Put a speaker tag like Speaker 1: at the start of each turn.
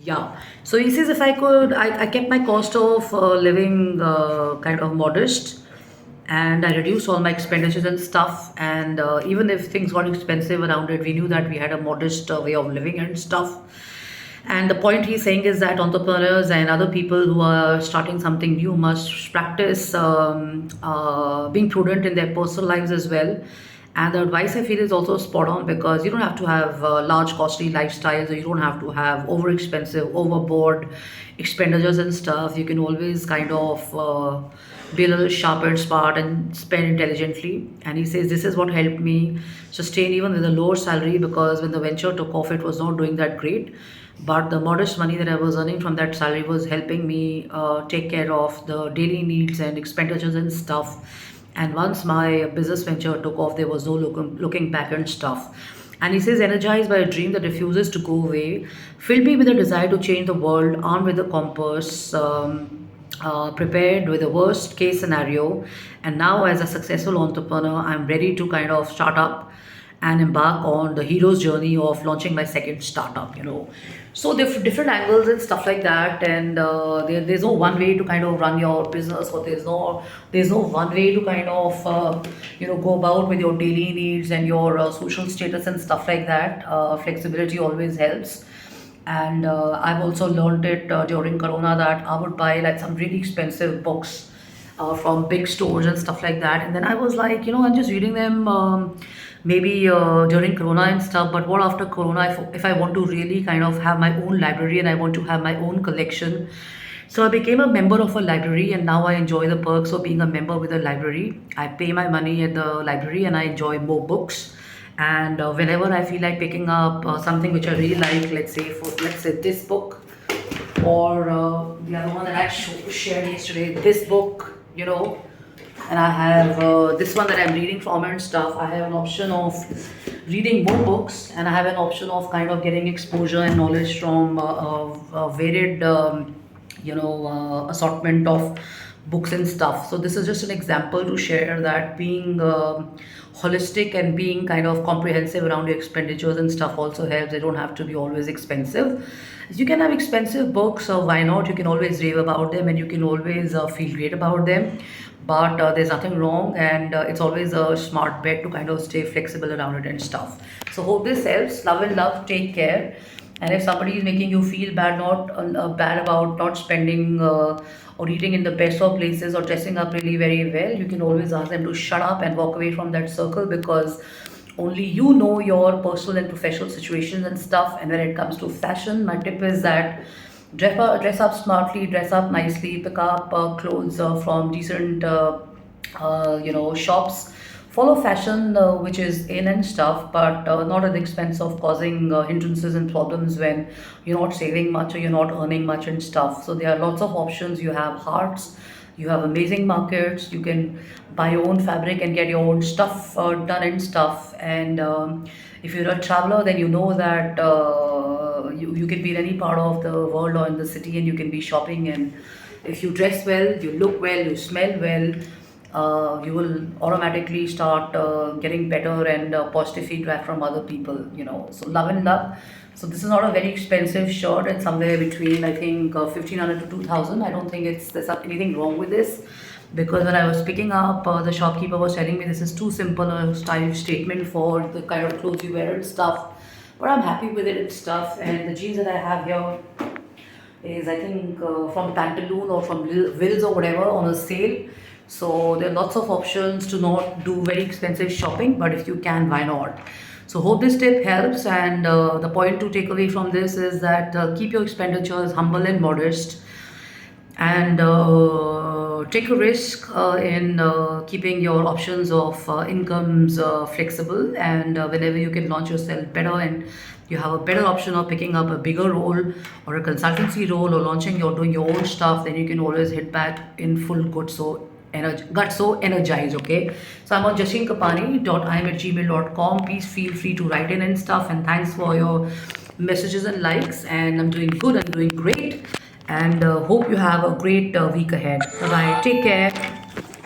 Speaker 1: Yeah. So he says if I could, I kept my cost of living kind of modest, and I reduced all my expenditures and stuff. And even if things got expensive around it, we knew that we had a modest way of living and stuff. And the point he's saying is that entrepreneurs and other people who are starting something new must practice being prudent in their personal lives as well. And the advice I feel is also spot on, because you don't have to have large, costly lifestyles, or you don't have to have over expensive, overboard expenditures and stuff. You can always kind of be a little sharp and smart and spend intelligently. And he says, this is what helped me sustain even with a lower salary, because when the venture took off, it was not doing that great. But the modest money that I was earning from that salary was helping me take care of the daily needs and expenditures and stuff. And once my business venture took off, there was no looking back and stuff. And he says, energized by a dream that refuses to go away, filled me with a desire to change the world, armed with a compass, prepared with the worst case scenario. And now, as a successful entrepreneur, I'm ready to kind of start up and embark on the hero's journey of launching my second startup. So different angles and stuff like that. And there's no one way to kind of run your business, or there's no one way to kind of go about with your daily needs and your social status and stuff like that. Flexibility always helps. And I've also learned it during Corona, that I would buy like some really expensive books from big stores and stuff like that. And then I was like, I'm just reading them maybe during Corona and stuff. But what after Corona, if I want to really kind of have my own library and I want to have my own collection. So I became a member of a library, and now I enjoy the perks of being a member with a library. I pay my money at the library and I enjoy more books. And whenever I feel like picking up something which I really like, let's say this book, or the other one that I shared yesterday, this book, and I have this one that I'm reading from and stuff. I have an option of reading more books, and I have an option of kind of getting exposure and knowledge from a varied, assortment of books and stuff. So this is just an example to share that being holistic and being kind of comprehensive around your expenditures and stuff also helps. They don't have to be always expensive. You can have expensive books, so why not? You can always rave about them, and you can always feel great about them. But there's nothing wrong, and it's always a smart bet to kind of stay flexible around it and stuff. So hope this helps. Love and love. Take care. And if somebody is making you feel bad, not bad about not spending or eating in the best of places or dressing up really very well, you can always ask them to shut up and walk away from that circle, because only you know your personal and professional situations and stuff. And when it comes to fashion, my tip is that dress up smartly, dress up nicely, pick up clothes from decent shops. Follow fashion which is in and stuff, but not at the expense of causing hindrances and problems when you're not saving much or you're not earning much and stuff. So there are lots of options. You have hearts, you have amazing markets, you can buy your own fabric and get your own stuff done and stuff. And if you're a traveler, then you know that you can be in any part of the world or in the city, and you can be shopping. And if you dress well, you look well, you smell well, you will automatically start getting better and positive feedback from other people. So love and love. So this is not a very expensive shirt. It's somewhere between, I think, 1,500 to 2,000. I don't think there's anything wrong with this, because when I was picking up, the shopkeeper was telling me this is too simple a style statement for the kind of clothes you wear and stuff. But I'm happy with it and stuff. And the jeans that I have here is, I think, from Pantaloon or from Wills or whatever, on a sale. So there are lots of options to not do very expensive shopping, but if you can, why not? So hope this tip helps. And the point to take away from this is that keep your expenditures humble and modest, and take a risk in keeping your options of incomes flexible. And whenever you can launch yourself better, and you have a better option of picking up a bigger role or a consultancy role or doing your own stuff, then you can always hit back in full good. So got so energized. Okay, so I'm on jashinkapani.im@gmail.com. Please feel free to write in and stuff, and thanks for your messages and likes. And I'm doing good, I'm doing great, and hope you have a great week ahead. Bye bye, take care.